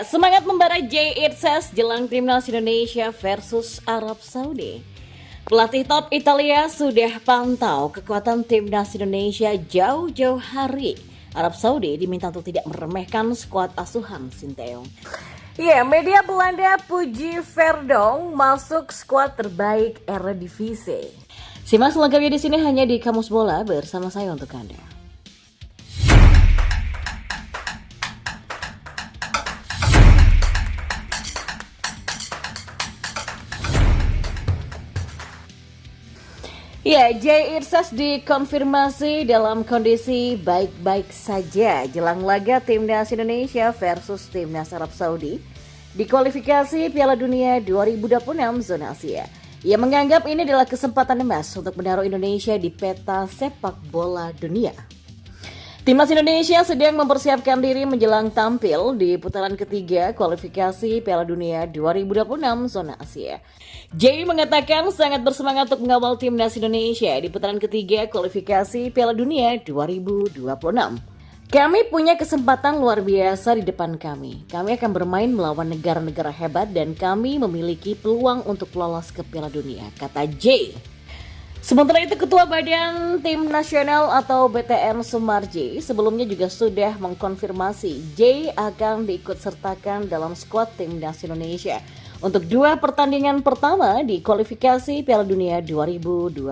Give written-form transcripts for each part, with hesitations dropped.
Semangat membara J-Itzes jelang timnas Indonesia versus Arab Saudi. Pelatih top Italia sudah pantau kekuatan timnas Indonesia jauh-jauh hari. Arab Saudi diminta untuk tidak meremehkan skuad asuhan Sinteyong. Media Belanda puji Verdong masuk skuad terbaik Eredivisie. Simak selengkapnya di sini hanya di Kamus Bola bersama saya untuk Anda. J-Itzes dikonfirmasi dalam kondisi baik-baik saja jelang laga timnas Indonesia versus timnas Arab Saudi di kualifikasi Piala Dunia 2026 zona Asia. Ia menganggap ini adalah kesempatan emas untuk menaruh Indonesia di peta sepak bola dunia. Timnas Indonesia sedang mempersiapkan diri menjelang tampil di putaran ketiga kualifikasi Piala Dunia 2026 zona Asia. Jay mengatakan sangat bersemangat untuk mengawal timnas Indonesia di putaran ketiga kualifikasi Piala Dunia 2026. Kami punya kesempatan luar biasa di depan kami. Kami akan bermain melawan negara-negara hebat dan kami memiliki peluang untuk lolos ke Piala Dunia, kata Jay. Sementara itu Ketua Badan Tim Nasional atau BTN Sumarji sebelumnya juga sudah mengkonfirmasi Jay akan diikutsertakan dalam skuad timnas Indonesia untuk 2 pertandingan pertama di kualifikasi Piala Dunia 2026.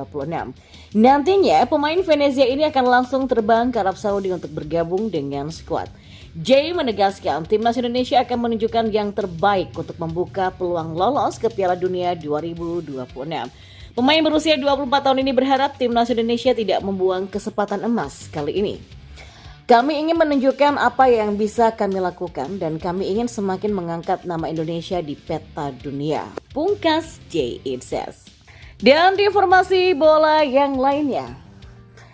Nantinya pemain Venezia ini akan langsung terbang ke Arab Saudi untuk bergabung dengan skuad. Jay menegaskan timnas Indonesia akan menunjukkan yang terbaik untuk membuka peluang lolos ke Piala Dunia 2026. Pemain berusia 24 tahun ini berharap timnas Indonesia tidak membuang kesempatan emas kali ini. Kami ingin menunjukkan apa yang bisa kami lakukan dan kami ingin semakin mengangkat nama Indonesia di peta dunia. Pungkas J-Itzes. Dan di informasi bola yang lainnya,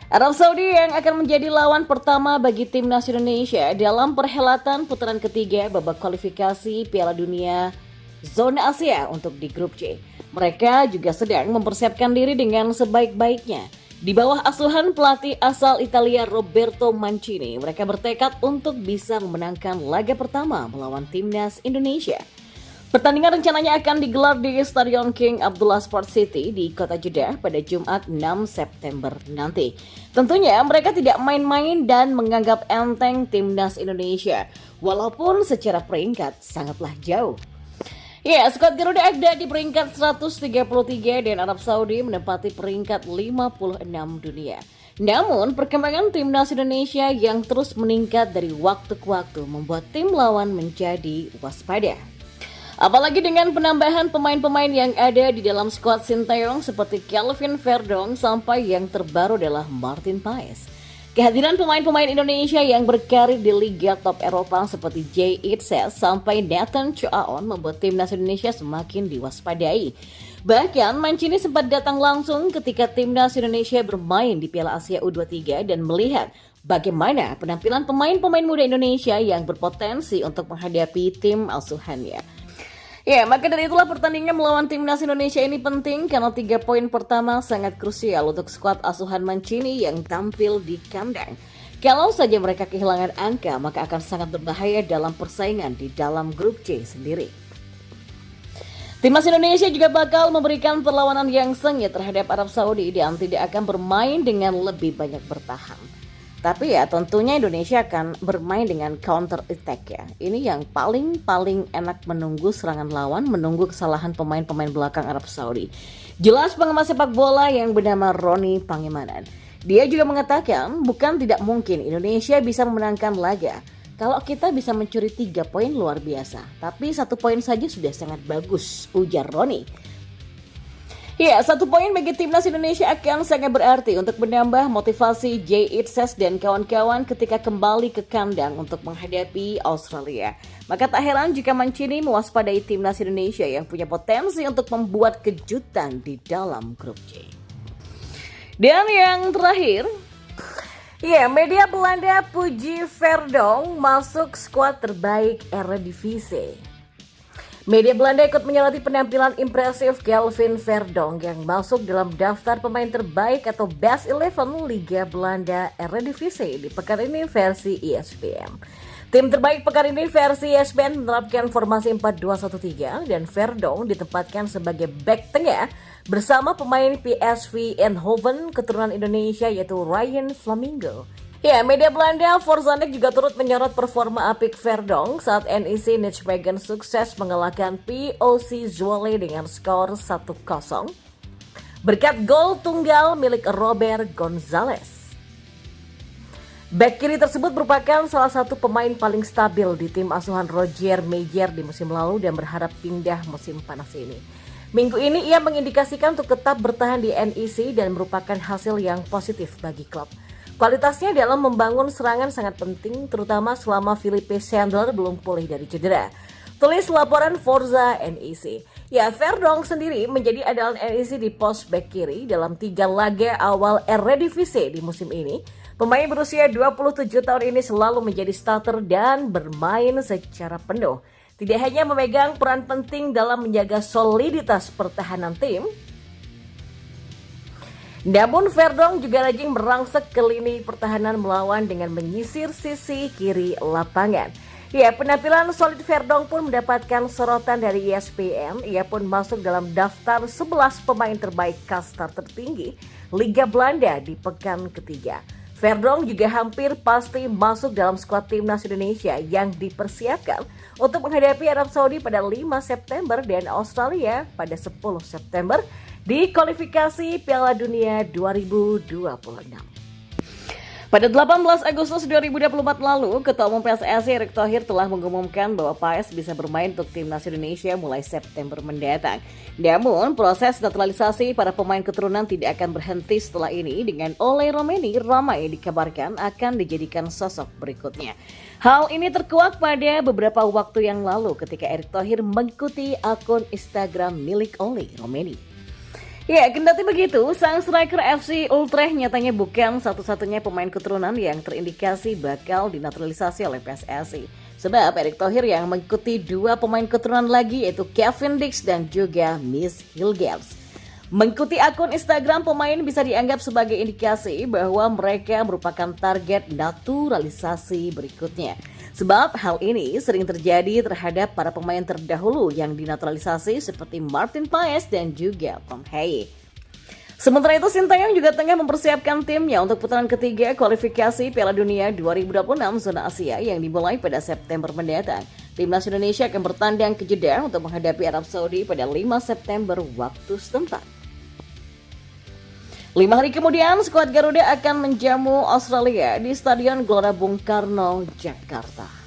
Arab Saudi yang akan menjadi lawan pertama bagi timnas Indonesia dalam perhelatan putaran ketiga babak kualifikasi Piala Dunia zona Asia untuk di grup C. Mereka juga sedang mempersiapkan diri dengan sebaik-baiknya. Di bawah asuhan pelatih asal Italia Roberto Mancini, mereka bertekad untuk bisa memenangkan laga pertama melawan timnas Indonesia. Pertandingan rencananya akan digelar di Stadion King Abdullah Sport City di Kota Jeddah pada Jumat 6 September nanti. Tentunya mereka tidak main-main dan menganggap enteng timnas Indonesia, walaupun secara peringkat sangatlah jauh. Skuad Garuda Akda di peringkat 133 dan Arab Saudi menempati peringkat 56 dunia. Namun, perkembangan timnas Indonesia yang terus meningkat dari waktu ke waktu membuat tim lawan menjadi waspada. Apalagi dengan penambahan pemain-pemain yang ada di dalam skuad Sinteyong seperti Kelvin Verdong sampai yang terbaru adalah Martin Paes. Kehadiran pemain-pemain Indonesia yang berkarir di Liga Top Eropa seperti J-Itzes sampai Nathan Choaon membuat timnas Indonesia semakin diwaspadai. Bahkan Mancini sempat datang langsung ketika timnas Indonesia bermain di Piala Asia U23 dan melihat bagaimana penampilan pemain-pemain muda Indonesia yang berpotensi untuk menghadapi tim asuhannya. Maka dari itulah pertandingan melawan timnas Indonesia ini penting karena 3 poin pertama sangat krusial untuk skuad asuhan Mancini yang tampil di kandang. Kalau saja mereka kehilangan angka, maka akan sangat berbahaya dalam persaingan di dalam grup C sendiri. Timnas Indonesia juga bakal memberikan perlawanan yang sengit terhadap Arab Saudi dan tidak akan bermain dengan lebih banyak bertahan. Tapi tentunya Indonesia akan bermain dengan counter attack ya. Ini yang paling enak menunggu serangan lawan, menunggu kesalahan pemain-pemain belakang Arab Saudi. Jelas pengamat sepak bola yang bernama Roni Pangimanan. Dia juga mengatakan bukan tidak mungkin Indonesia bisa memenangkan laga. Kalau kita bisa mencuri 3 poin luar biasa. Tapi 1 poin saja sudah sangat bagus, ujar Roni. 1 poin bagi timnas Indonesia akan sangat berarti untuk menambah motivasi J-Itzes dan kawan-kawan ketika kembali ke kandang untuk menghadapi Australia. Maka tak heran jika Mancini mewaspadai timnas Indonesia yang punya potensi untuk membuat kejutan di dalam grup J. Dan yang terakhir, media Belanda puji Verdong masuk skuad terbaik Eredivisie. Media Belanda ikut menyoroti penampilan impresif Kelvin Verdong yang masuk dalam daftar pemain terbaik atau Best 11 Liga Belanda Eredivisie di pekan ini versi ESPN. Tim terbaik pekan ini versi ESPN menerapkan formasi 4-2-1-3 dan Verdonk ditempatkan sebagai bek tengah bersama pemain PSV Eindhoven keturunan Indonesia yaitu Ryan Flamingo. Ya, media Belanda Forzanek juga turut menyorot performa apik Verdonk saat NEC Nijmegen sukses mengalahkan POC Zwolle dengan skor 1-0 berkat gol tunggal milik Robert Gonzalez. Bek kiri tersebut merupakan salah satu pemain paling stabil di tim asuhan Roger Meijer di musim lalu dan berharap pindah musim panas ini. Minggu ini ia mengindikasikan untuk tetap bertahan di NEC dan merupakan hasil yang positif bagi klub. Kualitasnya dalam membangun serangan sangat penting, terutama selama Philippe Sandler belum pulih dari cedera. Tulis laporan Forza NEC. Ya, Verdonk sendiri menjadi andalan NEC di pos bek kiri dalam 3 laga awal Eredivisie di musim ini. Pemain berusia 27 tahun ini selalu menjadi starter dan bermain secara penuh. Tidak hanya memegang peran penting dalam menjaga soliditas pertahanan tim, namun Verdonk juga rajin merangsek ke lini pertahanan melawan dengan menyisir sisi kiri lapangan. Ya, penampilan solid Verdonk pun mendapatkan sorotan dari ESPN. Ia pun masuk dalam daftar 11 pemain terbaik kasta tertinggi Liga Belanda di pekan ketiga. Verdonk juga hampir pasti masuk dalam skuad timnas Indonesia yang dipersiapkan untuk menghadapi Arab Saudi pada 5 September dan Australia pada 10 September di kualifikasi Piala Dunia 2026. Pada 18 Agustus 2024 lalu, Ketua Umum PSSI Erick Thohir telah mengumumkan bahwa Paes bisa bermain untuk timnas Indonesia mulai September mendatang. Namun, proses naturalisasi para pemain keturunan tidak akan berhenti setelah ini dengan Ole Romeni ramai dikabarkan akan dijadikan sosok berikutnya. Hal ini terkuak pada beberapa waktu yang lalu ketika Erick Thohir mengikuti akun Instagram milik Ole Romeni. Ya, kendati begitu, sang striker FC Utrecht nyatanya bukan satu-satunya pemain keturunan yang terindikasi bakal dinaturalisasi oleh PSSI. Sebab Erick Thohir yang mengikuti 2 pemain keturunan lagi yaitu Kevin Dix dan juga Miss Hilgers. Mengikuti akun Instagram pemain bisa dianggap sebagai indikasi bahwa mereka merupakan target naturalisasi berikutnya. Sebab hal ini sering terjadi terhadap para pemain terdahulu yang dinaturalisasi seperti Martin Paes dan juga Tom Haye. Sementara itu, Sintayong juga tengah mempersiapkan timnya untuk putaran ketiga kualifikasi Piala Dunia 2026 zona Asia yang dimulai pada September mendatang. Timnas Indonesia akan bertandang ke Jeddah untuk menghadapi Arab Saudi pada 5 September waktu setempat. 5 hari kemudian, skuad Garuda akan menjamu Australia di Stadion Gelora Bung Karno, Jakarta.